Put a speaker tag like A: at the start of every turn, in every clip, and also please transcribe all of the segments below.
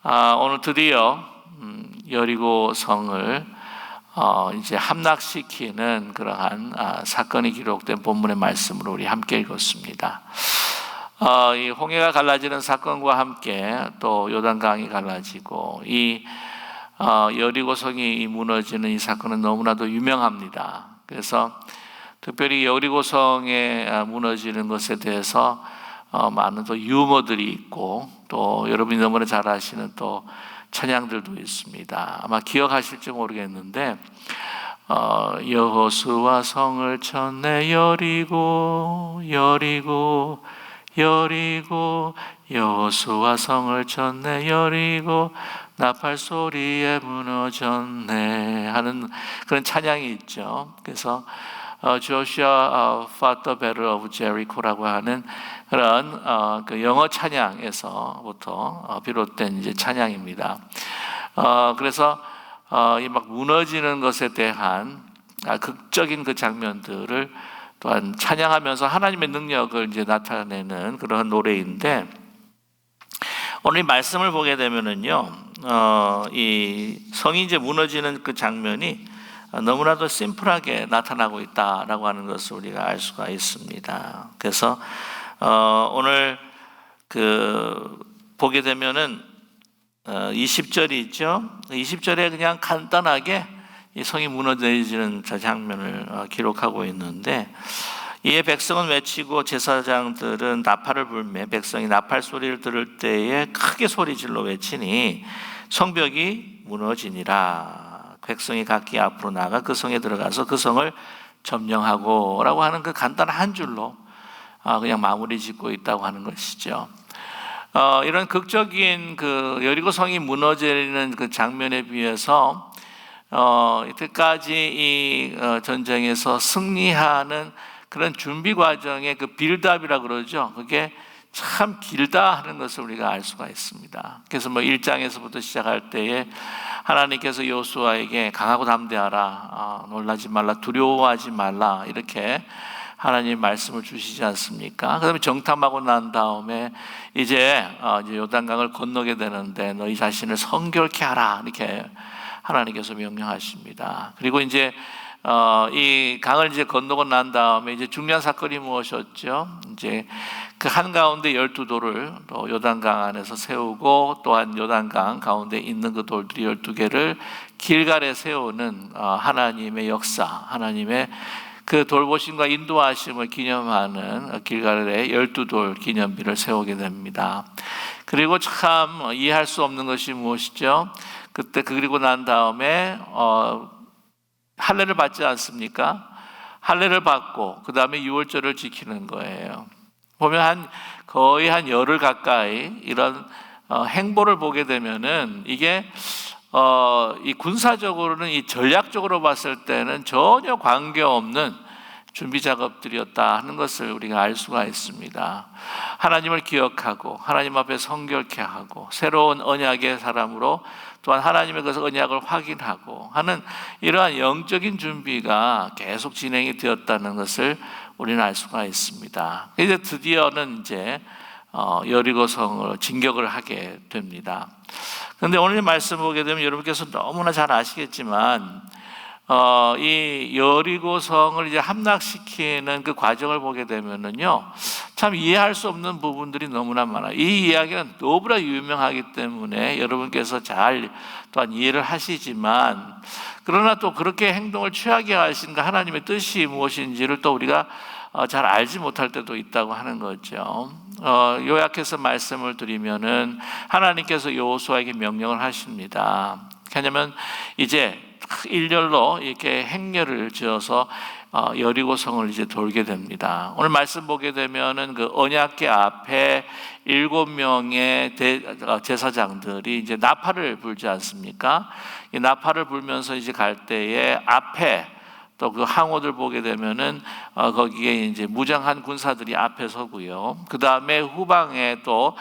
A: 오늘 드디어 여리고 성을 이제 함락시키는 그러한 사건이 기록된 본문의 말씀으로 우리 함께 읽었습니다. 이 홍해가 갈라지는 사건과 함께 또 요단강이 갈라지고 이 여리고성이 무너지는 이 사건은 너무나도 유명합니다. 그래서 특별히 여리고성에 무너지는 것에 대해서 많은 또 유머들이 있고 또 여러분이 너무나 잘 아시는 또 찬양들도 있습니다. 아마 기억하실지 모르겠는데 여호수아 성을 쳤네 여리고 여리고 여리고 여호수아 성을 쳤네 여리고 나팔 소리에 무너졌네 하는 그런 찬양이 있죠. 그래서 Joshua fought the battle of Jericho라고 하는 그런 그 영어 찬양에서부터 비롯된 이제 찬양입니다. 그래서 이 막 무너지는 것에 대한 극적인 그 장면들을 또한 찬양하면서 하나님의 능력을 이제 나타내는 그런 노래인데, 오늘 이 말씀을 보게 되면은요, 이 성이 이제 무너지는 그 장면이 너무나도 심플하게 나타나고 있다라고 하는 것을 우리가 알 수가 있습니다. 그래서 오늘 보게 되면은 20절이 있죠. 20절에 그냥 간단하게 이 성이 무너지는 장면을 기록하고 있는데, 이에 백성은 외치고 제사장들은 나팔을 불매 백성이 나팔 소리를 들을 때에 크게 소리질러 외치니 성벽이 무너지니라. 백성이 각기 앞으로 나가 그 성에 들어가서 그 성을 점령하고 라고 하는 그 간단한 한 줄로 그냥 마무리 짓고 있다고 하는 것이죠. 이런 극적인 그 여리고 성이 무너지는 그 장면에 비해서 이때까지 이 전쟁에서 승리하는 그런 준비 과정의 그 빌드업이라고 그러죠. 그게 참 길다 하는 것을 우리가 알 수가 있습니다. 그래서 1장에서부터 시작할 때에 하나님께서 여호수아에게 강하고 담대하라, 놀라지 말라, 두려워하지 말라, 이렇게 하나님 말씀을 주시지 않습니까? 그 다음에 정탐하고 난 다음에 이제 요단강을 건너게 되는데 너희 자신을 성결케 하라, 이렇게 하나님께서 명령하십니다. 그리고 이제 이 강을 이제 건너고 난 다음에 이제 중요한 사건이 무엇이었죠? 이제 그 한가운데 12돌을 또 요단강 안에서 세우고, 또한 요단강 가운데 있는 그 돌들이 12개를 길갈에 세우는 하나님의 역사, 하나님의 그 돌보심과 인도하심을 기념하는 길갈에 12돌 기념비를 세우게 됩니다. 그리고 참 이해할 수 없는 것이 무엇이죠? 그때 그리고 난 다음에 할례를 받지 않습니까? 할례를 받고 그 다음에 유월절을 지키는 거예요. 보면 거의 한 열흘 가까이 이런 행보를 보게 되면은 이게 이 군사적으로는, 이 전략적으로 봤을 때는 전혀 관계없는 준비 작업들이었다 하는 것을 우리가 알 수가 있습니다. 하나님을 기억하고 하나님 앞에 성결케 하고 새로운 언약의 사람으로 또한 하나님의 그 언약을 확인하고 하는 이러한 영적인 준비가 계속 진행이 되었다는 것을 우리는 알 수가 있습니다. 이제 드디어는 이제 여리고성을 진격을 하게 됩니다. 그런데 오늘 말씀 보게 되면 여러분께서 너무나 잘 아시겠지만 이 여리고성을 이제 함락시키는 그 과정을 보게 되면은요, 참 이해할 수 없는 부분들이 너무나 많아요. 이 이야기는 너무나 유명하기 때문에 여러분께서 잘 또한 이해를 하시지만, 그러나 또 그렇게 행동을 취하게 하신 그 하나님의 뜻이 무엇인지를 또 우리가 잘 알지 못할 때도 있다고 하는 거죠. 요약해서 말씀을 드리면은 하나님께서 여호수아에게 명령을 하십니다. 왜냐하면 이제 일렬로 이렇게 행렬을 지어서 여리고성을 이제 돌게 됩니다. 오늘 말씀 보게 되면은 그 언약궤 앞에 7명의 제사장들이 이제 나팔을 불지 않습니까? 이 나팔을 불면서 이제 갈 때에 앞에 또 그 항우들 보게 되면은 거기에 이제 무장한 군사들이 앞에 서고요. 그 다음에 후방에 또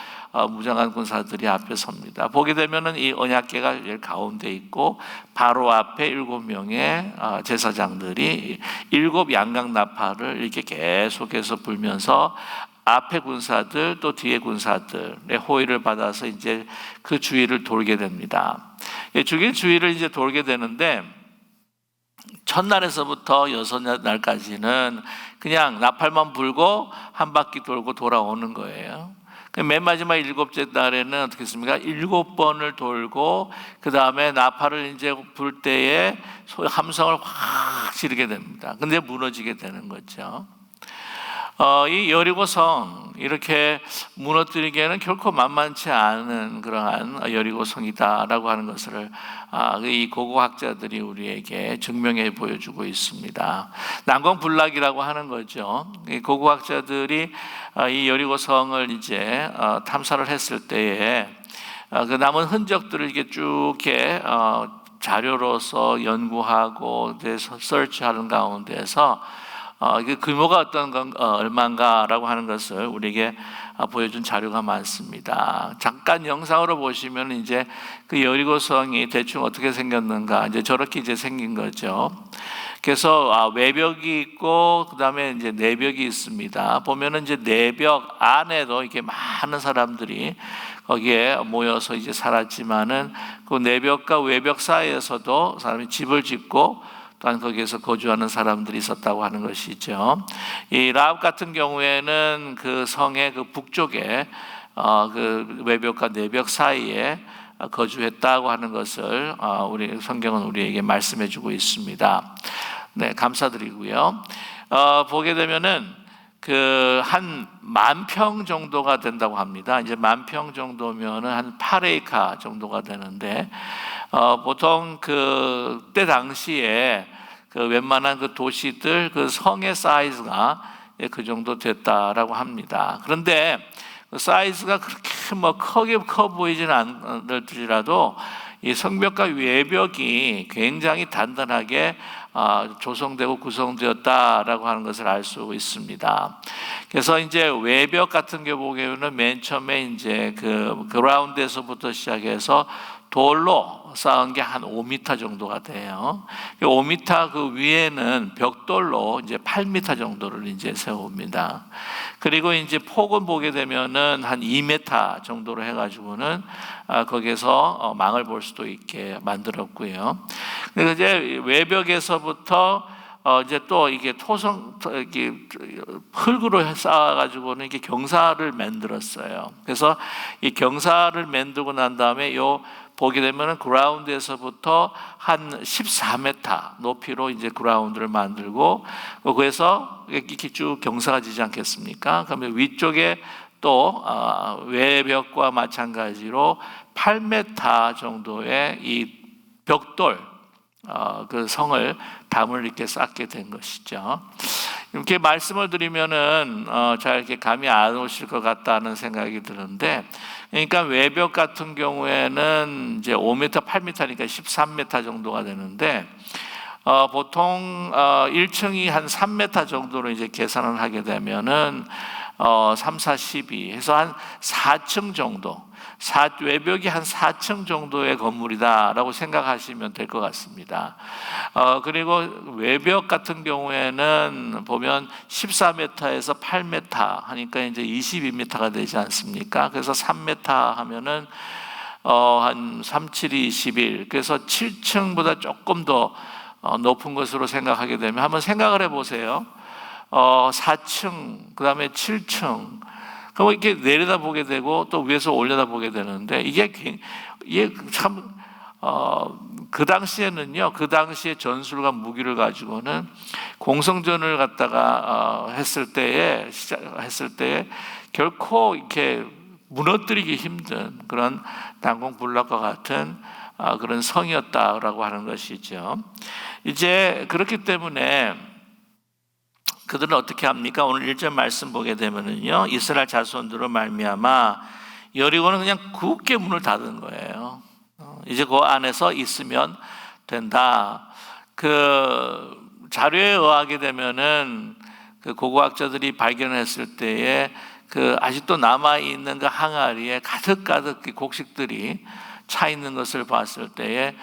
A: 무장한 군사들이 앞에 섭니다. 보게 되면은 이 언약궤가 가운데 있고 바로 앞에 7명의 제사장들이 7 양각 나팔을 이렇게 계속해서 불면서 앞에 군사들 또 뒤에 군사들의 호위를 받아서 이제 그 주위를 돌게 됩니다. 죽일 주위를 이제 돌게 되는데 첫날에서부터 6날까지는 그냥 나팔만 불고 한 바퀴 돌고 돌아오는 거예요. 맨 마지막 7째 날에는 어떻게 했습니까? 7번을 돌고 그 다음에 나팔을 이제 불 때에 함성을 확 지르게 됩니다. 근데 무너지게 되는 거죠. 이 여리고성 이렇게 무너뜨리기에는 결코 만만치 않은 그러한 여리고성이다라고 하는 것을 이 고고학자들이 우리에게 증명해 보여주고 있습니다. 난공불락이라고 하는 거죠. 이 고고학자들이 이 여리고성을 이제 탐사를 했을 때에 그 남은 흔적들을 이렇게 쭉 이렇게 자료로서 연구하고 서치하는 가운데서 그 규모가 어떤 건 얼마인가라고 하는 것을 우리에게 보여준 자료가 많습니다. 잠깐 영상으로 보시면 이제 그 여리고성이 대충 어떻게 생겼는가, 이제 저렇게 이제 생긴 거죠. 그래서 외벽이 있고 그 다음에 이제 내벽이 있습니다. 보면은 이제 내벽 안에도 이렇게 많은 사람들이 거기에 모여서 이제 살았지만은 그 내벽과 외벽 사이에서도 사람이 집을 짓고 또한 거기에서 거주하는 사람들이 있었다고 하는 것이죠. 이 라합 같은 경우에는 그 성의 그 북쪽에 그 외벽과 내벽 사이에 거주했다고 하는 것을 우리 성경은 우리에게 말씀해주고 있습니다. 네, 감사드리고요. 보게 되면은 그 한 10,000평 정도가 된다고 합니다. 이제 10,000평 정도면은 한 8에이카 정도가 되는데 보통 그때 당시에 그 웬만한 그 도시들 그 성의 사이즈가 그 정도 됐다라고 합니다. 그런데 그 사이즈가 그렇게 뭐 크게 커 보이지는 않을지라도 이 성벽과 외벽이 굉장히 단단하게 조성되고 구성되었다라고 하는 것을 알 수 있습니다. 그래서 이제 외벽 같은 경우에는 맨 처음에 이제 그 그라운드에서부터 시작해서 돌로 쌓은 게 한 5m 정도가 돼요. 5m 그 위에는 벽돌로 이제 8m 정도를 이제 세웁니다. 그리고 이제 폭은 보게 되면은 한 2m 정도로 해가지고는 거기에서 망을 볼 수도 있게 만들었고요. 그리고 이제 외벽에서부터 이제 또 이게 이게 흙으로 쌓아가지고는 이게 경사를 만들었어요. 그래서 이 경사를 만들고 난 다음에 보게 되면은 그라운드에서부터 한 14m 높이로 이제 그라운드를 만들고 거기에서 이렇게 쭉 경사가 지지 않겠습니까? 그러면 위쪽에 또 외벽과 마찬가지로 8m 정도의 이 벽돌 그 성을 담을 이렇게 쌓게 된 것이죠. 이렇게 말씀을 드리면은 잘 이렇게 감이 안 오실 것 같다는 생각이 드는데, 그러니까 외벽 같은 경우에는 이제 5m, 8m니까 13m 정도가 되는데 보통 1층이 한 3m 정도로 이제 계산을 하게 되면은 3, 4, 12 해서 한 4층 정도. 외벽이 한 4층 정도의 건물이다라고 생각하시면 될 것 같습니다. 그리고 외벽 같은 경우에는 보면 14m에서 8m 하니까 이제 22m가 되지 않습니까? 그래서 3m 하면은 한 3, 7이 21. 그래서 7층보다 조금 더 높은 것으로 생각하게 되면 한번 생각을 해보세요. 4층, 그 다음에 7층. 그럼 이렇게 내려다 보게 되고 또 위에서 올려다 보게 되는데 이게 참 그 당시에는요, 그 당시에 전술과 무기를 가지고는 공성전을 갖다가 했을 때에 결코 이렇게 무너뜨리기 힘든 그런 난공불락과 같은 그런 성이었다라고 하는 것이죠. 이제 그렇기 때문에 그들은 어떻게 합니까? 오늘 1절 말씀 보게 되면은요, 이스라엘 자손들로 말미암아 여리고는 그냥 굳게 문을 닫은 거예요. 이제 그 안에서 있으면 된다. 그 자료에 의하게 되면은 그 고고학자들이 발견했을 때에 그 아직도 남아 있는 그 항아리에 가득가득 곡식들이 차 있는 것을 봤을 때에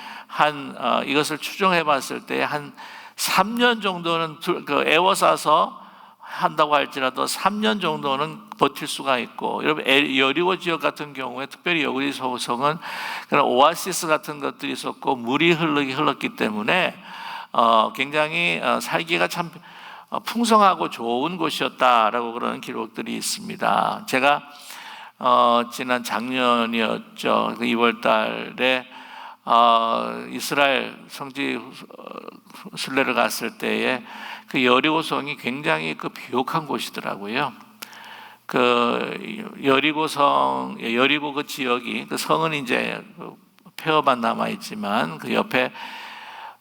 A: 이것을 추정해 봤을 때에 한 3년 정도는 그 애워싸서 한다고 할지라도 3년 정도는 버틸 수가 있고, 여러분 여리고 지역 같은 경우에 특별히 여리고 성은 그런 오아시스 같은 것들이 있었고 물이 흘렀기 때문에 굉장히 살기가 참 풍성하고 좋은 곳이었다라고 그런 기록들이 있습니다. 제가 지난 작년이었죠. 2월 달에 이스라엘 성지 순례를 갔을 때에 그 여리고성이 굉장히 그 비옥한 곳이더라고요. 그 여리고 그 지역이, 그 성은 이제 폐허만 남아 있지만 그 옆에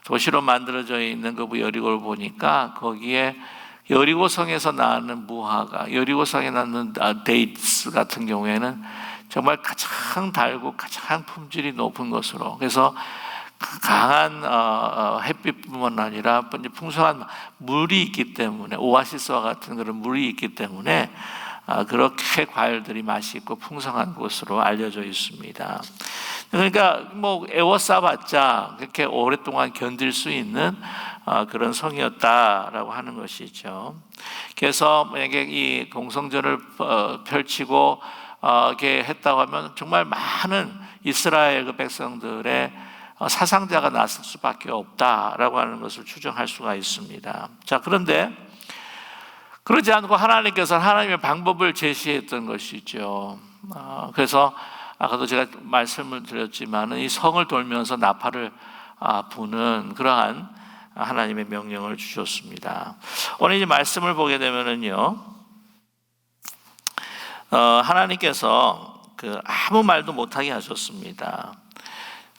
A: 도시로 만들어져 있는 그 여리고를 보니까 거기에 여리고성에서 나는 무화과, 여리고성에 나는 데이츠 같은 경우에는 정말 가장 달고 가장 품질이 높은 것으로, 그래서 강한 햇빛뿐만 아니라 풍성한 물이 있기 때문에, 오아시스와 같은 그런 물이 있기 때문에 그렇게 과일들이 맛있고 풍성한 곳으로 알려져 있습니다. 그러니까 뭐 애워싸봤자 그렇게 오랫동안 견딜 수 있는 그런 성이었다라고 하는 것이죠. 그래서 만약에 이 공성전을 펼치고 이렇게 했다고 하면 정말 많은 이스라엘 그 백성들의 사상자가 났을 수밖에 없다라고 하는 것을 추정할 수가 있습니다. 자, 그런데 그러지 않고 하나님께서 하나님의 방법을 제시했던 것이죠. 그래서 아까도 제가 말씀을 드렸지만 이 성을 돌면서 나팔을 부는 그러한 하나님의 명령을 주셨습니다. 오늘 이 말씀을 보게 되면은요, 하나님께서 아무 말도 못하게 하셨습니다.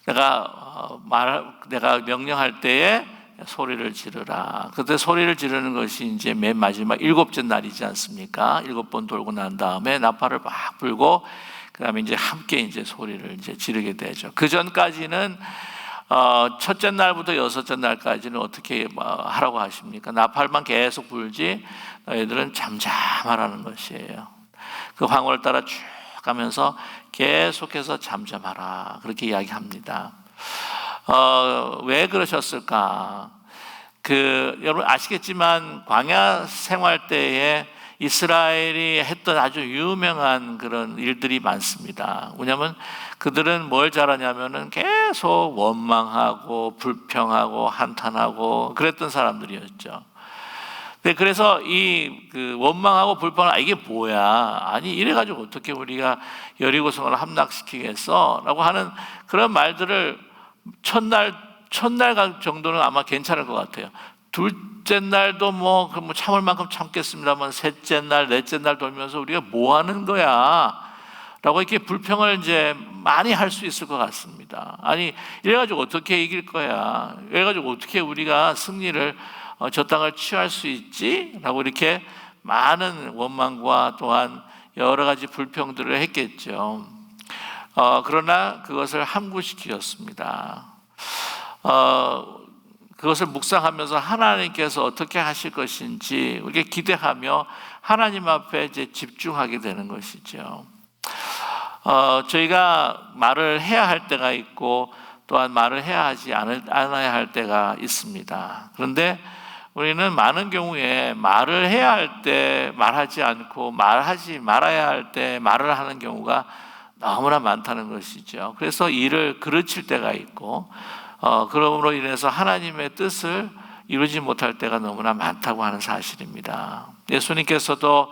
A: 내가 명령할 때에 소리를 지르라. 그때 소리를 지르는 것이 이제 맨 마지막 7째 날이지 않습니까? 7번 돌고 난 다음에 나팔을 막 불고 그다음에 이제 함께 이제 소리를 이제 지르게 되죠. 그 전까지는 첫째 날부터 6째 날까지는 어떻게 하라고 하십니까? 나팔만 계속 불지 너희들은 잠잠하라는 것이에요. 그 황홀을 따라 쭉 가면서 계속해서 잠잠하라 그렇게 이야기합니다. 왜 그러셨을까? 여러분 아시겠지만 광야 생활 때에 이스라엘이 했던 아주 유명한 그런 일들이 많습니다. 왜냐하면 그들은 뭘 잘하냐면은 계속 원망하고 불평하고 한탄하고 그랬던 사람들이었죠. 그래서 그 원망하고 불평을 이게 뭐야? 아니 이래가지고 어떻게 우리가 여리고성을 함락시키겠어? 라고 하는 그런 말들을 첫날 정도는 아마 괜찮을 것 같아요. 둘째 날도 뭐 참을 만큼 참겠습니다만 셋째 날, 넷째 날 돌면서 우리가 뭐 하는 거야? 라고 이렇게 불평을 이제 많이 할 수 있을 것 같습니다. 아니 이래가지고 어떻게 이길 거야? 이래가지고 어떻게 우리가 승리를 저 땅을 취할 수 있지? 라고 이렇게 많은 원망과 또한 여러 가지 불평들을 했겠죠. 그러나 그것을 함구시켰습니다. 그것을 묵상하면서 하나님께서 어떻게 하실 것인지 우리가 기대하며 하나님 앞에 이제 집중하게 되는 것이죠. 저희가 말을 해야 할 때가 있고 또한 말을 해야 하지 않아야 할 때가 있습니다. 그런데 우리는 많은 경우에 말을 해야 할 때 말하지 않고 말하지 말아야 할 때 말을 하는 경우가 너무나 많다는 것이죠. 그래서 일을 그르칠 때가 있고 그러므로 인해서 하나님의 뜻을 이루지 못할 때가 너무나 많다고 하는 사실입니다. 예수님께서도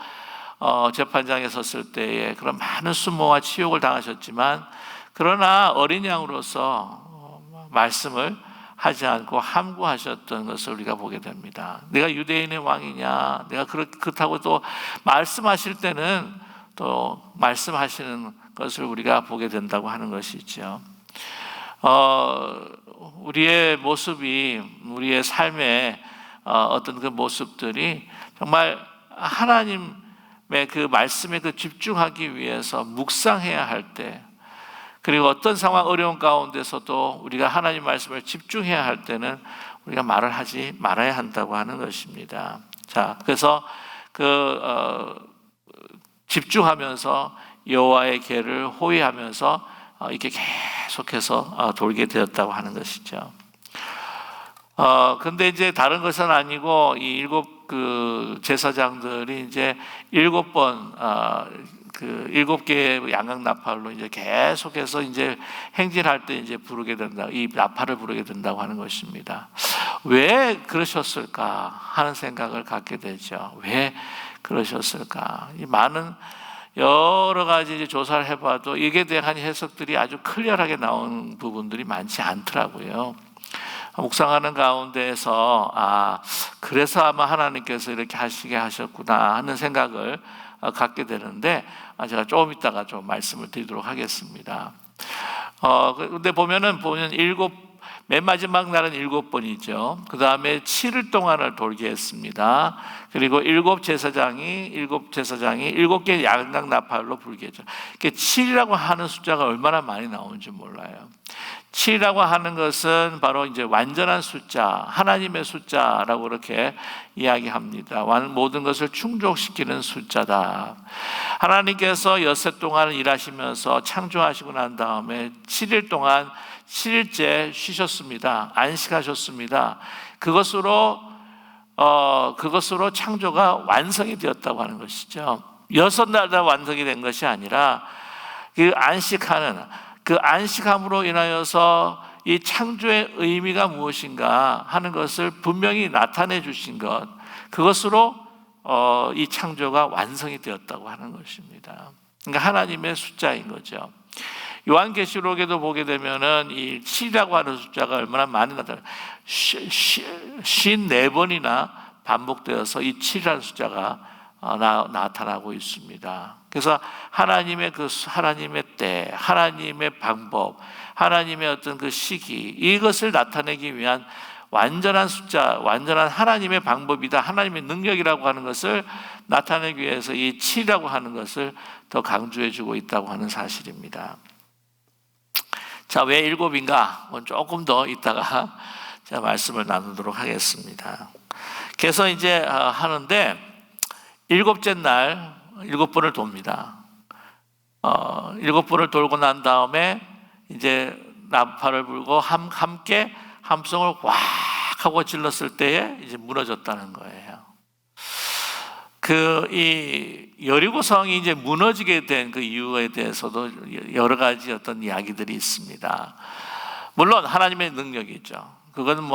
A: 재판장에 섰을 때에 그런 많은 수모와 치욕을 당하셨지만 그러나 어린 양으로서 말씀을 하지 않고 함구하셨던 것을 우리가 보게 됩니다. 내가 유대인의 왕이냐? 내가 그렇다고 또 말씀하실 때는 또 말씀하시는 것을 우리가 보게 된다고 하는 것이죠. 우리의 모습이 우리의 삶의 어떤 그 모습들이 정말 하나님의 그 말씀에 집중하기 위해서 묵상해야 할 때, 그리고 어떤 상황 어려운 가운데서도 우리가 하나님 말씀을 집중해야 할 때는 우리가 말을 하지 말아야 한다고 하는 것입니다. 자, 그래서 집중하면서 여호와의 계를 호위하면서 이렇게 계속해서 돌게 되었다고 하는 것이죠. 근데 이제 다른 것은 아니고 이 그 제사장들이 이제 7번 그 7개의 양각 나팔로 이제 계속해서 이제 행진할 때 이제 부르게 된다. 이 나팔을 부르게 된다고 하는 것입니다. 왜 그러셨을까 하는 생각을 갖게 되죠. 왜 그러셨을까? 이 많은 여러 가지 이제 조사를 해봐도 이게 대한 해석들이 아주 클리어하게 나온 부분들이 많지 않더라고요. 묵상하는 가운데에서 그래서 아마 하나님께서 이렇게 하시게 하셨구나 하는 생각을 갖게 되는데 제가 조금 이따가 좀 말씀을 드리도록 하겠습니다. 근데 보면 맨 마지막 날은 7번이죠. 그 다음에 7일 동안을 돌게 했습니다. 그리고 7제사장이 7개 양각 나팔로 불게 했죠. 7이라고 하는 숫자가 얼마나 많이 나오는지 몰라요. 7이라고 하는 것은 바로 이제 완전한 숫자, 하나님의 숫자라고 그렇게 이야기합니다. 모든 것을 충족시키는 숫자다. 하나님께서 엿새 동안 일하시면서 창조하시고 난 다음에 7일 동안 7일째 쉬셨습니다. 안식하셨습니다. 그것으로 창조가 완성이 되었다고 하는 것이죠. 6날 다 완성이 된 것이 아니라 그 안식함으로 인하여서 이 창조의 의미가 무엇인가 하는 것을 분명히 나타내 주신 것, 그것으로 이 창조가 완성이 되었다고 하는 것입니다. 그러니까 하나님의 숫자인 거죠. 요한계시록에도 보게 되면은 이 7이라고 하는 숫자가 얼마나 많이 나타나요. 54번이나 반복되어서 이 7이라는 숫자가 나타나고 있습니다. 그래서 하나님의 때, 하나님의 방법, 하나님의 어떤 그 시기, 이것을 나타내기 위한 완전한 숫자, 완전한 하나님의 방법이다, 하나님의 능력이라고 하는 것을 나타내기 위해서 이 7이라고 하는 것을 더 강조해 주고 있다고 하는 사실입니다. 자, 왜 7인가? 조금 더 이따가 제가 말씀을 나누도록 하겠습니다. 그래서 이제 하는데 7째 날 7번을 돕니다. 7번을 돌고 난 다음에 이제 나팔을 불고 함께 함성을 꽉 하고 질렀을 때에 이제 무너졌다는 거예요. 이 여리고성이 이제 무너지게 된 그 이유에 대해서도 여러 가지 어떤 이야기들이 있습니다. 물론 하나님의 능력이죠. 그건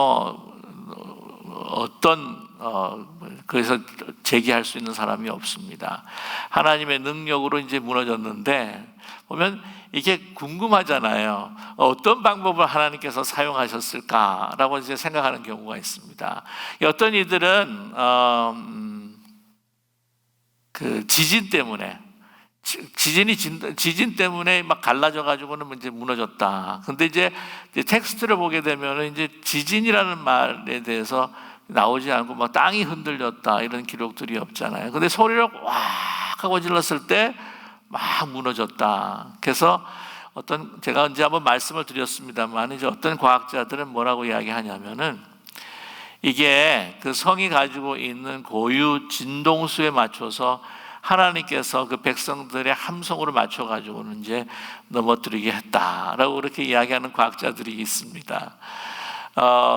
A: 그래서 제기할 수 있는 사람이 없습니다. 하나님의 능력으로 이제 무너졌는데 보면 이게 궁금하잖아요. 어떤 방법을 하나님께서 사용하셨을까라고 이제 생각하는 경우가 있습니다. 어떤 이들은 그 지진 때문에 막 갈라져 가지고는 이제 무너졌다. 근데 이제 텍스트를 보게 되면은 이제 지진이라는 말에 대해서 나오지 않고 막 땅이 흔들렸다 이런 기록들이 없잖아요. 근데 소리를 왁 하고 질렀을 때 막 무너졌다. 그래서 제가 언제 한번 말씀을 드렸습니다만 이제 어떤 과학자들은 뭐라고 이야기하냐면은 이게 그 성이 가지고 있는 고유 진동수에 맞춰서 하나님께서 그 백성들의 함성으로 맞춰 가지고는 이제 넘어뜨리게 했다라고 그렇게 이야기하는 과학자들이 있습니다.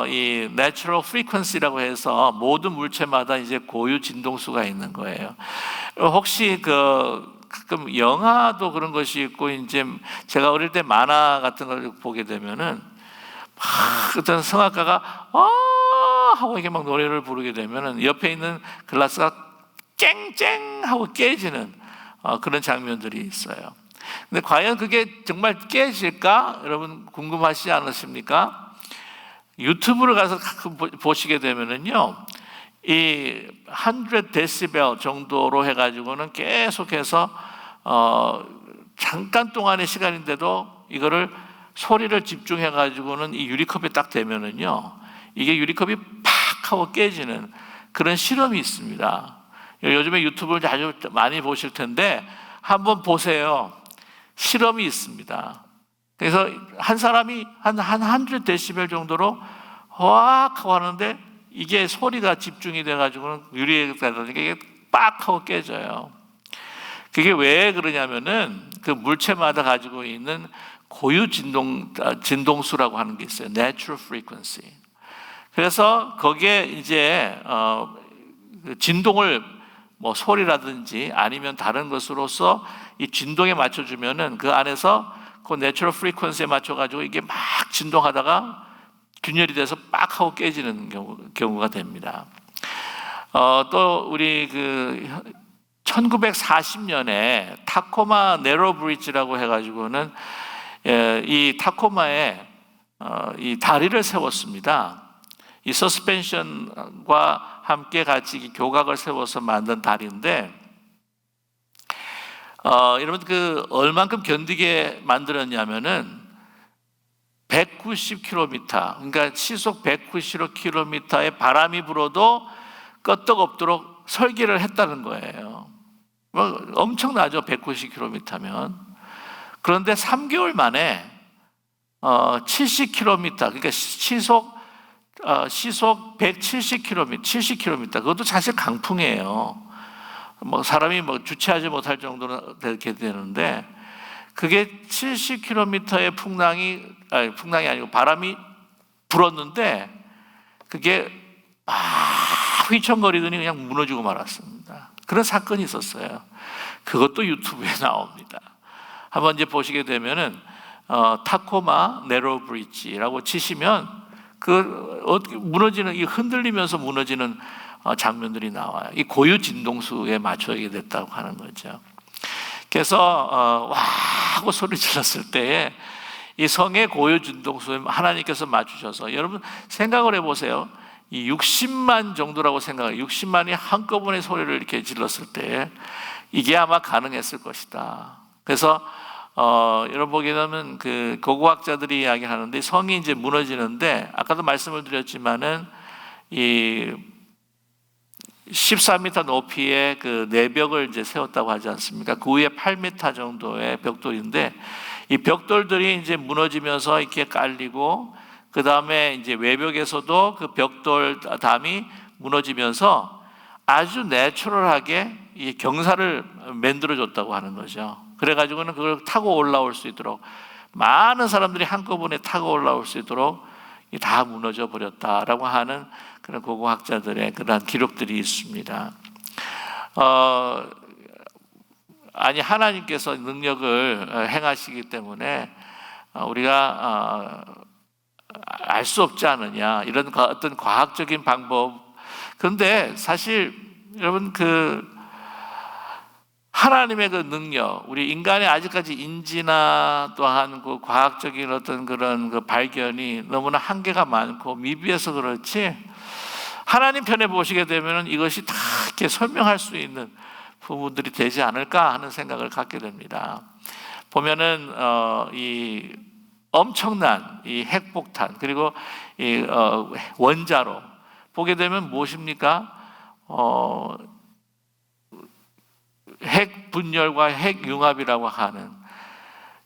A: 이 natural frequency라고 해서 모든 물체마다 이제 고유 진동수가 있는 거예요. 혹시 가끔 영화도 그런 것이 있고 이제 제가 어릴 때 만화 같은 걸 보게 되면은 어떤 성악가가 하고 이렇게 막 노래를 부르게 되면은 옆에 있는 글라스가 쨍쨍 하고 깨지는 그런 장면들이 있어요. 근데 과연 그게 정말 깨질까? 여러분 궁금하시지 않으십니까? 유튜브를 가서 가끔 보시게 되면은요, 이 100 데시벨 정도로 해가지고는 계속해서 잠깐 동안의 시간인데도 이거를 소리를 집중해가지고는 이 유리컵에 딱 대면은요, 이게 유리컵이 팍 하고 깨지는 그런 실험이 있습니다. 요즘에 유튜브를 아주 많이 보실 텐데 한번 보세요. 실험이 있습니다. 그래서 한 사람이 한 100 데시벨 정도로 확 하고 하는데 이게 소리가 집중이 돼가지고는 유리에 가다니까 이게 빡 하고 깨져요. 그게 왜 그러냐면은 그 물체마다 가지고 있는 고유 진동수라고 하는 게 있어요. Natural frequency. 그래서 거기에 이제 진동을 뭐 소리라든지 아니면 다른 것으로서 이 진동에 맞춰주면은 그 안에서 그 내추럴 프리퀀시에 맞춰가지고 이게 막 진동하다가 균열이 돼서 빡 하고 깨지는 경우가 됩니다. 또 우리 1940년에 타코마 네로 브릿지라고 해가지고는 이 타코마에 이 다리를 세웠습니다. 이 서스펜션과 함께 같이 교각을 세워서 만든 다리인데, 여러분 얼만큼 견디게 만들었냐면은 190km, 그러니까 시속 190km의 바람이 불어도 끄떡없도록 설계를 했다는 거예요. 뭐 엄청나죠, 190km면. 그런데 3개월 만에 70km, 그러니까 시속 170km, 70km, 그것도 사실 강풍이에요. 뭐 사람이 뭐 주체하지 못할 정도로 되게 되는데, 그게 70km의 풍랑이 아니고 바람이 불었는데, 그게 막 휘청거리더니 그냥 무너지고 말았습니다. 그런 사건이 있었어요. 그것도 유튜브에 나옵니다. 한번 이제 보시게 되면은 타코마 네로 브릿지라고 치시면 어떻게 무너지는, 이 흔들리면서 무너지는 장면들이 나와요. 이 고유 진동수에 맞춰야 됐다고 하는 거죠. 그래서 와 하고 소리 질렀을 때에 이 성의 고유 진동수에 하나님께서 맞추셔서, 여러분 생각을 해보세요. 이 60만 정도라고 생각해요. 60만이 한꺼번에 소리를 이렇게 질렀을 때 이게 아마 가능했을 것이다. 그래서 여러분 보게 되면 그 고고학자들이 이야기하는데, 성이 이제 무너지는데, 아까도 말씀을 드렸지만은 이 14m 높이의 그 내벽을 이제 세웠다고 하지 않습니까? 그 위에 8m 정도의 벽돌인데, 이 벽돌들이 이제 무너지면서 이렇게 깔리고, 그 다음에 이제 외벽에서도 그 벽돌 담이 무너지면서 아주 내추럴하게 이 경사를 만들어줬다고 하는 거죠. 그래가지고는 그걸 타고 올라올 수 있도록, 많은 사람들이 한꺼번에 타고 올라올 수 있도록 다 무너져 버렸다라고 하는 그런 고고학자들의 그러한 기록들이 있습니다. 아니 하나님께서 능력을 행하시기 때문에 우리가 알 수 없지 않느냐, 이런 어떤 과학적인 방법. 그런데 사실 여러분 하나님의 그 능력, 우리 인간의 아직까지 인지나 또한 그 과학적인 어떤 그런 그 발견이 너무나 한계가 많고 미비해서 그렇지, 하나님 편에 보시게 되면 이것이 다 이렇게 설명할 수 있는 부분들이 되지 않을까 하는 생각을 갖게 됩니다. 보면은 이 엄청난 이 핵폭탄, 그리고 이 원자로 보게 되면 무엇입니까? 핵 분열과 핵 융합이라고 하는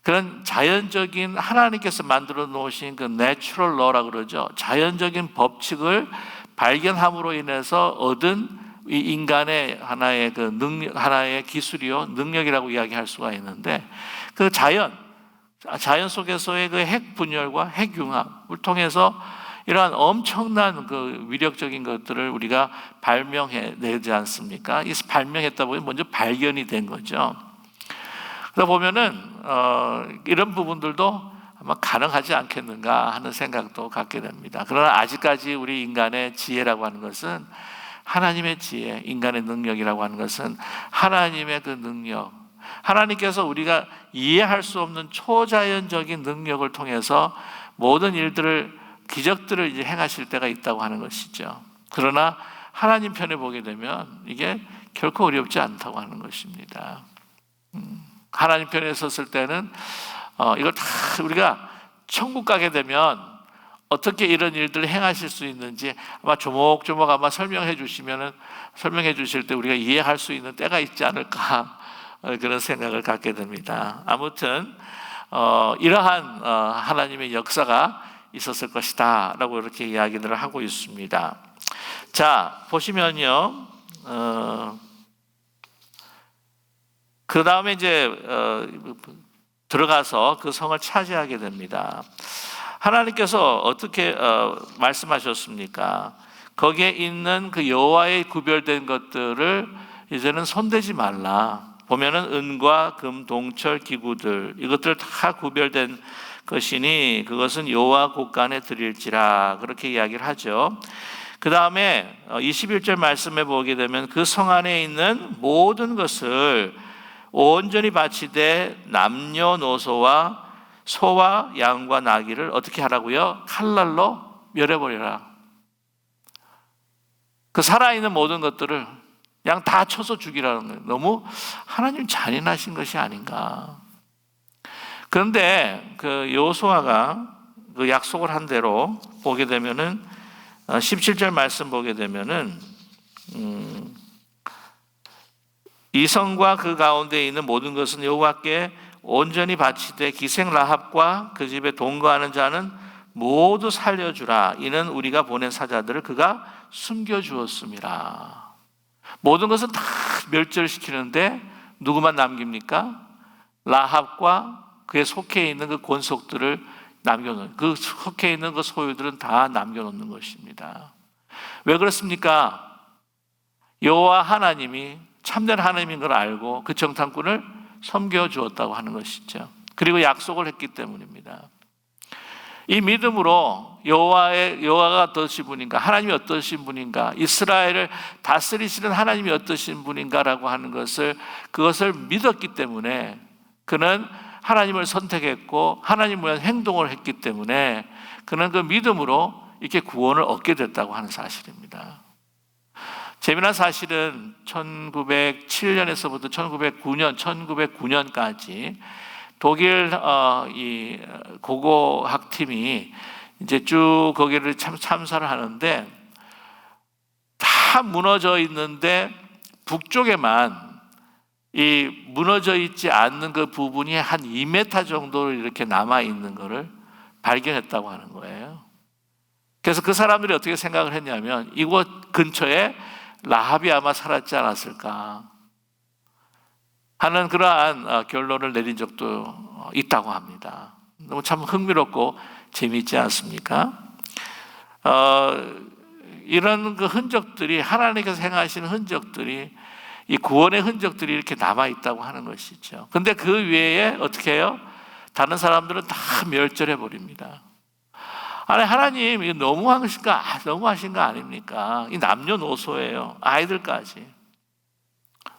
A: 그런 자연적인, 하나님께서 만들어 놓으신 그 내추럴 러라 그러죠. 자연적인 법칙을 발견함으로 인해서 얻은 이 인간의 하나의 그 능력, 하나의 기술이요, 능력이라고 이야기할 수가 있는데, 그 자연 속에서의 그 핵 분열과 핵 융합을 통해서 이러한 엄청난 그 위력적인 것들을 우리가 발명해내지 않습니까? 이 발명했다 보니 먼저 발견이 된 거죠. 그러다 보면은 이런 부분들도 아마 가능하지 않겠는가 하는 생각도 갖게 됩니다. 그러나 아직까지 우리 인간의 지혜라고 하는 것은 하나님의 지혜, 인간의 능력이라고 하는 것은 하나님의 그 능력, 하나님께서 우리가 이해할 수 없는 초자연적인 능력을 통해서 모든 일들을, 기적들을 이제 행하실 때가 있다고 하는 것이죠. 그러나 하나님 편에 보게 되면 이게 결코 어렵지 않다고 하는 것입니다. 하나님 편에 섰을 때는 이걸 다 우리가 천국 가게 되면 어떻게 이런 일들을 행하실 수 있는지 아마 조목조목 아마 설명해 주실 때 우리가 이해할 수 있는 때가 있지 않을까, 그런 생각을 갖게 됩니다. 아무튼 이러한 하나님의 역사가 있었을 것이다 라고 이렇게 이야기를 하고 있습니다. 자, 보시면요, 그 다음에 이제 들어가서 그 성을 차지하게 됩니다. 하나님께서 어떻게 말씀하셨습니까? 거기에 있는 그 여호와의 구별된 것들을 이제는 손대지 말라. 보면은 은과 금, 동철, 기구들 이것들 다 구별된 것이니 그것은 여호와 곳간에 드릴지라 그렇게 이야기를 하죠. 그 다음에 21절 말씀에 보게 되면 그 성 안에 있는 모든 것을 온전히 바치되 남녀노소와 소와 양과 나귀를 어떻게 하라고요? 칼날로 멸해버려라. 그 살아있는 모든 것들을 그냥 다 쳐서 죽이라는 거예요. 너무 하나님 잔인하신 것이 아닌가. 그런데 그 여호수아가 그 약속을 한 대로 보게 되면은 17절 말씀 보게 되면은 이 성과 그 가운데 있는 모든 것은 여호와께 온전히 바치되 기생 라합과 그 집에 동거하는 자는 모두 살려주라. 이는 우리가 보낸 사자들을 그가 숨겨주었습니다. 모든 것은 다 멸절시키는데 누구만 남깁니까? 라합과 그의 속해 있는 그 권속들을 남겨놓는, 그 속해 있는 그 소유들은 다 남겨놓는 것입니다. 왜 그렇습니까? 여호와 하나님이 참된 하나님인 걸 알고 그 정탐꾼을 섬겨주었다고 하는 것이죠. 그리고 약속을 했기 때문입니다. 이 믿음으로 여호와가 어떠신 분인가, 하나님이 어떠신 분인가, 이스라엘을 다스리시는 하나님이 어떠신 분인가라고 하는 그것을 믿었기 때문에 그는 하나님을 선택했고 하나님을 위한 행동을 했기 때문에 그는 그 믿음으로 이렇게 구원을 얻게 됐다고 하는 사실입니다. 재미난 사실은 1907년에서부터 1909년까지 독일 이 고고학팀이 이제 쭉 거기를 참사를 하는데 다 무너져 있는데 북쪽에만 이 무너져 있지 않는 그 부분이 한 2m 정도 이렇게 남아 있는 것을 발견했다고 하는 거예요. 그래서 그 사람들이 어떻게 생각을 했냐면 이곳 근처에 라합이 아마 살았지 않았을까 하는 그러한 결론을 내린 적도 있다고 합니다. 너무 참 흥미롭고 재미있지 않습니까? 이런 그 흔적들이 하나님께서 행하시는 흔적들이 이 구원의 흔적들이 이렇게 남아 있다고 하는 것이죠. 근데 그 외에 어떻게 해요? 다른 사람들은 다 멸절해 버립니다. 아니 하나님 이거 너무하신 거 아닙니까? 이 남녀노소예요. 아이들까지.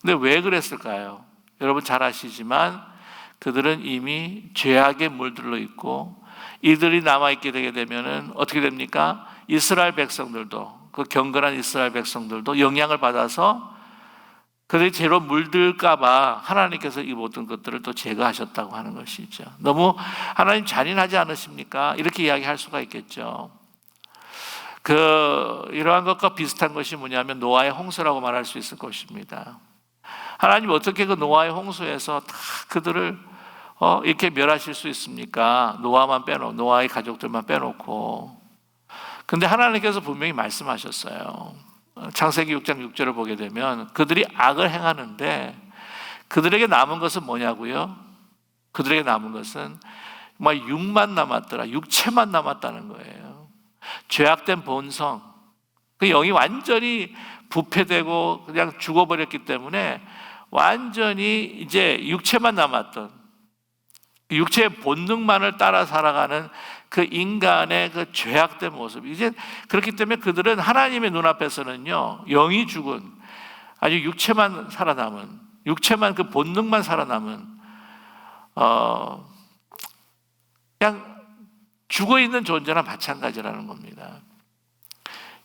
A: 근데 왜 그랬을까요? 여러분 잘 아시지만 그들은 이미 죄악에 물들어 있고 이들이 남아있게 되게 되면은 어떻게 됩니까? 이스라엘 백성들도 그 경건한 이스라엘 백성들도 영향을 받아서 그들이 죄로 물들까봐 하나님께서 이 모든 것들을 또 제거하셨다고 하는 것이죠. 너무 하나님 잔인하지 않으십니까? 이렇게 이야기할 수가 있겠죠. 이러한 것과 비슷한 것이 뭐냐면 노아의 홍수라고 말할 수 있을 것입니다. 하나님 어떻게 그 노아의 홍수에서 다 그들을 이렇게 멸하실 수 있습니까? 노아의 가족들만 빼놓고. 근데 하나님께서 분명히 말씀하셨어요. 창세기 6장 6절을 보게 되면 그들이 악을 행하는데 그들에게 남은 것은 뭐냐고요? 그들에게 남은 것은 정말 육만 남았더라. 육체만 남았다는 거예요. 죄악된 본성. 그 영이 완전히 부패되고 그냥 죽어버렸기 때문에 완전히 이제 육체만 남았던 육체의 본능만을 따라 살아가는 그 인간의 그 죄악된 모습. 이제 그렇기 때문에 그들은 하나님의 눈앞에서는요, 영이 죽은 아주 육체만 살아남은, 육체만 그 본능만 살아남은, 그냥 죽어 있는 존재나 마찬가지라는 겁니다.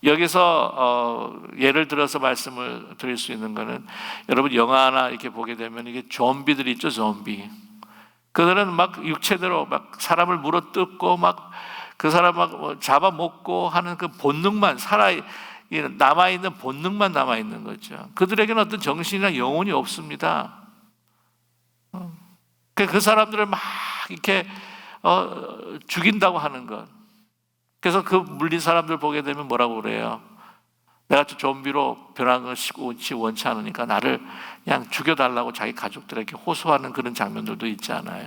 A: 여기서 예를 들어서 말씀을 드릴 수 있는 거는 여러분 영화나 이렇게 보게 되면 이게 좀비들 있죠, 좀비. 그들은 막 육체대로 막 사람을 물어뜯고 막 그 사람 막 잡아먹고 하는 그 본능만 남아있는 본능만 남아있는 거죠. 그들에게는 어떤 정신이나 영혼이 없습니다. 그 사람들을 막 이렇게 죽인다고 하는 것. 그래서 그 물린 사람들 보게 되면 뭐라고 그래요? 내가 좀비로 변한 것이 원치 않으니까 나를 그냥 죽여달라고 자기 가족들에게 호소하는 그런 장면들도 있지 않아요?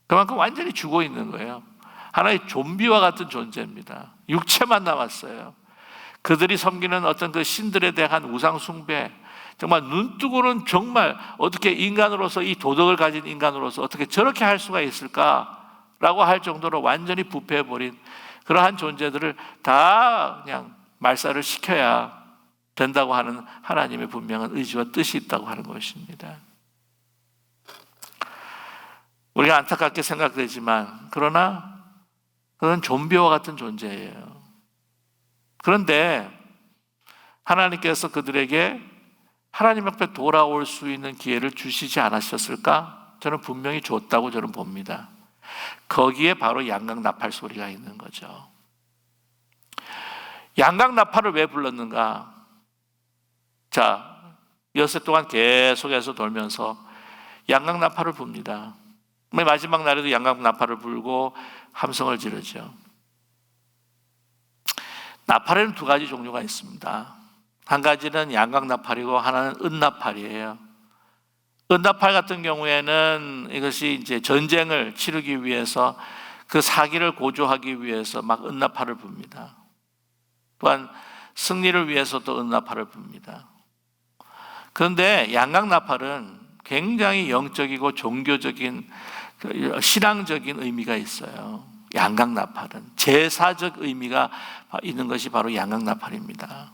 A: 그만큼 완전히 죽어 있는 거예요. 하나의 좀비와 같은 존재입니다. 육체만 남았어요. 그들이 섬기는 어떤 그 신들에 대한 우상 숭배, 정말 눈뜨고는 정말 어떻게 인간으로서, 이 도덕을 가진 인간으로서 어떻게 저렇게 할 수가 있을까라고 할 정도로 완전히 부패해버린 그러한 존재들을 다 그냥 말살을 시켜야 된다고 하는 하나님의 분명한 의지와 뜻이 있다고 하는 것입니다. 우리가 안타깝게 생각되지만 그러나 그건 좀비와 같은 존재예요. 그런데 하나님께서 그들에게 하나님 앞에 돌아올 수 있는 기회를 주시지 않으셨을까? 저는 분명히 줬다고 저는 봅니다. 거기에 바로 양각나팔 소리가 있는 거죠. 양각나팔을 왜 불렀는가? 자, 엿새 동안 계속해서 돌면서 양각나팔을 붑니다. 마지막 날에도 양각나팔을 불고 함성을 지르죠. 나팔에는 두 가지 종류가 있습니다. 한 가지는 양각나팔이고 하나는 은나팔이에요. 은나팔 같은 경우에는 이것이 이제 전쟁을 치르기 위해서 그 사기를 고조하기 위해서 막 은나팔을 붑니다. 또한 승리를 위해서도 은나팔을 붑니다. 그런데 양각나팔은 굉장히 영적이고 종교적인 신앙적인 의미가 있어요. 양각나팔은 제사적 의미가 있는 것이 바로 양각나팔입니다.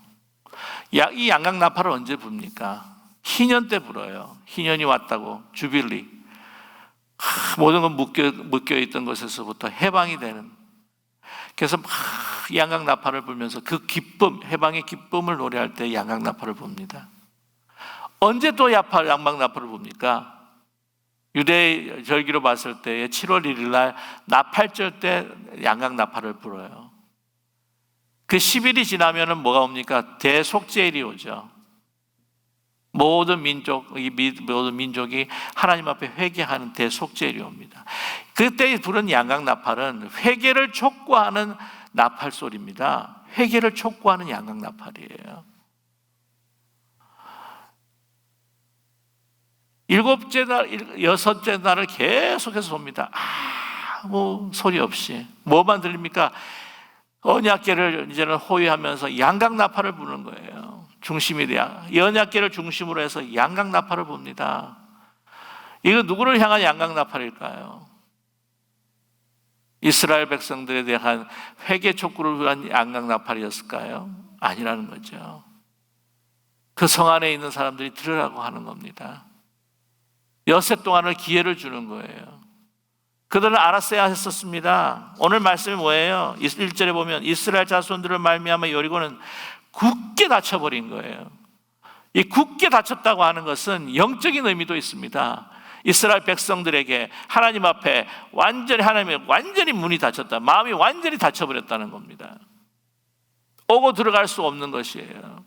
A: 이 양각나팔을 언제 붑니까? 희년 때 불어요. 희년이 왔다고, 주빌리. 모든 건 묶여있던 것에서부터 해방이 되는. 그래서 막 양각나팔을 불면서 그 기쁨, 해방의 기쁨을 노래할 때 양각나팔을 붑니다. 언제 또 양각나팔을 붑니까? 유대 절기로 봤을 때 7월 1일 날 나팔절 때 양각나팔을 불어요. 그 10일이 지나면은 뭐가 옵니까? 대속죄일이 오죠. 모든 민족이 하나님 앞에 회개하는 대속죄일이 옵니다. 그때 부른 양각나팔은 회개를 촉구하는 나팔 소리입니다. 회개를 촉구하는 양각나팔이에요. 일곱째 날, 여섯째 날을 계속해서 옵니다. 아무 소리 없이. 뭐만 들립니까? 언약궤를 이제는 호위하면서 양각나팔을 부는 거예요. 중심이 돼야. 언약궤를 중심으로 해서 양각나팔을 붑니다. 이거 누구를 향한 양각나팔일까요? 이스라엘 백성들에 대한 회개 촉구를 위한 양각나팔이었을까요? 아니라는 거죠. 그 성 안에 있는 사람들이 들으라고 하는 겁니다. 엿새 동안을 기회를 주는 거예요. 그들은 알았어야 했었습니다. 오늘 말씀이 뭐예요? 1절에 보면 이스라엘 자손들을 말미암아 여리고는 굳게 닫혀버린 거예요. 이 굳게 닫혔다고 하는 것은 영적인 의미도 있습니다. 이스라엘 백성들에게 하나님 앞에 완전히 문이 닫혔다. 마음이 완전히 닫혀버렸다는 겁니다. 오고 들어갈 수 없는 것이에요.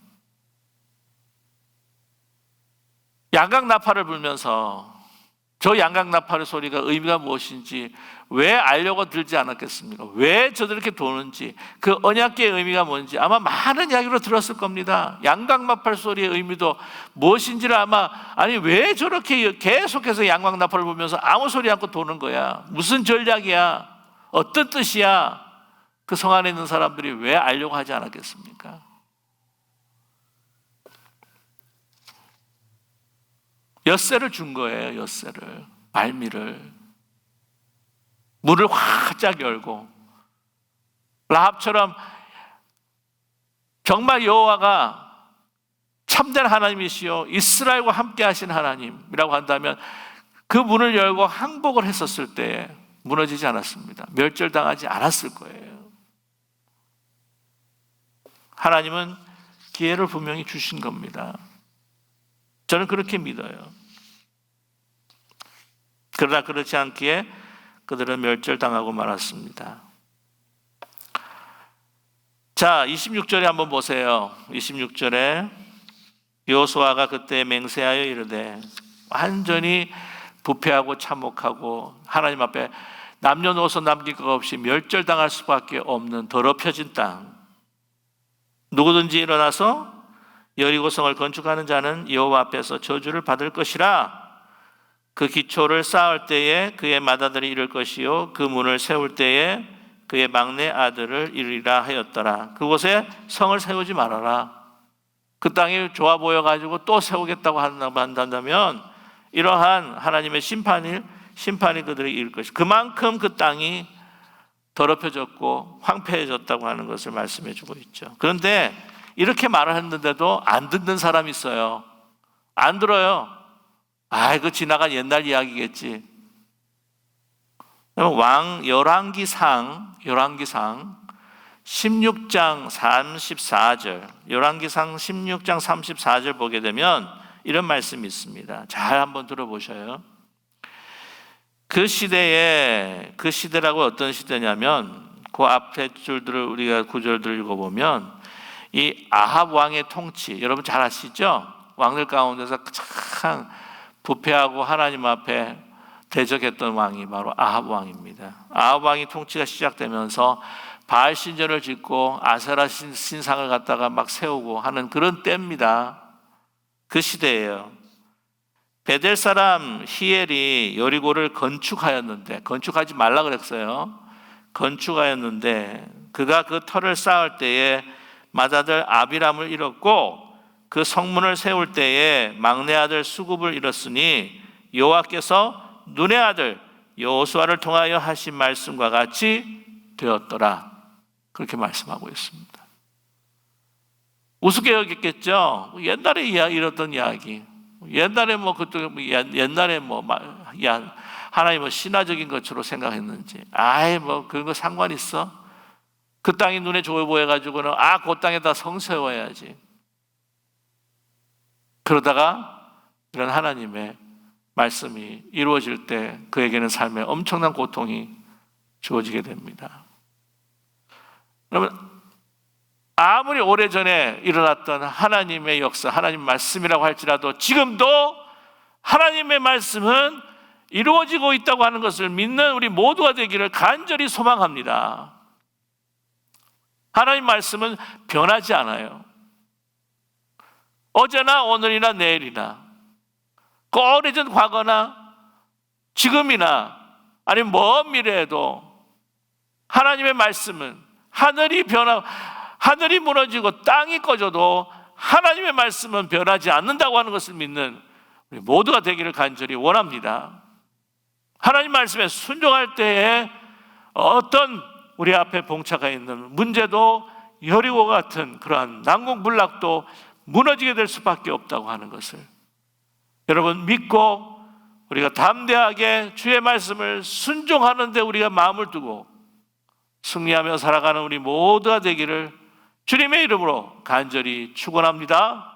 A: 양각나팔을 불면서 저 양각나팔의 소리가 의미가 무엇인지 왜 알려고 들지 않았겠습니까? 왜 저들렇게 도는지, 그 언약궤의 의미가 뭔지 아마 많은 이야기로 들었을 겁니다. 양각나팔 소리의 의미도 무엇인지를 왜 저렇게 계속해서 양각나팔을 불면서 아무 소리 않고 도는 거야? 무슨 전략이야? 어떤 뜻이야? 그 성 안에 있는 사람들이 왜 알려고 하지 않았겠습니까? 엿새를 준 거예요. 엿새를, 말미를. 문을 활짝 열고 라합처럼 정말 여호와가 참된 하나님이시요 이스라엘과 함께 하신 하나님이라고 한다면 그 문을 열고 항복을 했었을 때 무너지지 않았습니다. 멸절당하지 않았을 거예요. 하나님은 기회를 분명히 주신 겁니다. 저는 그렇게 믿어요. 그러나 그렇지 않기에 그들은 멸절당하고 말았습니다. 자, 26절에 한번 보세요. 26절에 여호수아가 그때 맹세하여 이르되 완전히 부패하고 참혹하고 하나님 앞에 남녀노소 남길 것 없이 멸절당할 수밖에 없는 더럽혀진 땅, 누구든지 일어나서 여리고성을 건축하는 자는 여호와 앞에서 저주를 받을 것이라. 그 기초를 쌓을 때에 그의 맏아들이 이를 것이요 그 문을 세울 때에 그의 막내 아들을 이루리라 하였더라. 그곳에 성을 세우지 말아라. 그 땅이 좋아 보여가지고 또 세우겠다고 한다면 이러한 하나님의 심판이 그들에게 이를 것이, 그만큼 그 땅이 더럽혀졌고 황폐해졌다고 하는 것을 말씀해 주고 있죠. 그런데 이렇게 말을 했는데도 안 듣는 사람이 있어요. 안 들어요. 그 지나간 옛날 이야기겠지. 열왕기상 16장 34절, 열왕기상 16장 34절 보게 되면 이런 말씀이 있습니다. 잘 한번 들어보셔요. 그 시대라고 어떤 시대냐면, 그 앞에 줄들을 우리가 구절들을 읽어보면 이 아합 왕의 통치, 여러분 잘 아시죠? 왕들 가운데서 참 부패하고 하나님 앞에 대적했던 왕이 바로 아합 왕입니다. 아합 왕이 통치가 시작되면서 바알 신전을 짓고 아세라 신상을 갖다가 막 세우고 하는 그런 때입니다. 그 시대예요. 베델 사람 히엘이 여리고를 건축하지 말라 그랬어요. 건축하였는데 그가 그 터를 쌓을 때에 맏아들 아비람을 잃었고, 그 성문을 세울 때에 막내 아들 수굽을 잃었으니 여호와께서 눈의 아들 여호수아를 통하여 하신 말씀과 같이 되었더라. 그렇게 말씀하고 있습니다. 우습게 여겼겠죠. 옛날에 이랬던 이야기. 옛날에 하나님 신화적인 것으로 생각했는지, 그런 거 상관 있어? 그 땅이 눈에 좋아 보여가지고는 그 땅에다 성 세워야지. 그러다가 이런 하나님의 말씀이 이루어질 때 그에게는 삶에 엄청난 고통이 주어지게 됩니다. 여러분, 아무리 오래전에 일어났던 하나님의 역사, 하나님 말씀이라고 할지라도 지금도 하나님의 말씀은 이루어지고 있다고 하는 것을 믿는 우리 모두가 되기를 간절히 소망합니다. 하나님 말씀은 변하지 않아요. 어제나 오늘이나 내일이나, 오래전 과거나 지금이나 아니면 먼 미래에도 하나님의 말씀은 하늘이 무너지고 땅이 꺼져도 하나님의 말씀은 변하지 않는다고 하는 것을 믿는 우리 모두가 되기를 간절히 원합니다. 하나님 말씀에 순종할 때에 어떤 우리 앞에 봉착해 있는 문제도 여리고 같은 그러한 난공불락도 무너지게 될 수밖에 없다고 하는 것을 여러분 믿고 우리가 담대하게 주의 말씀을 순종하는 데 우리가 마음을 두고 승리하며 살아가는 우리 모두가 되기를 주님의 이름으로 간절히 축원합니다.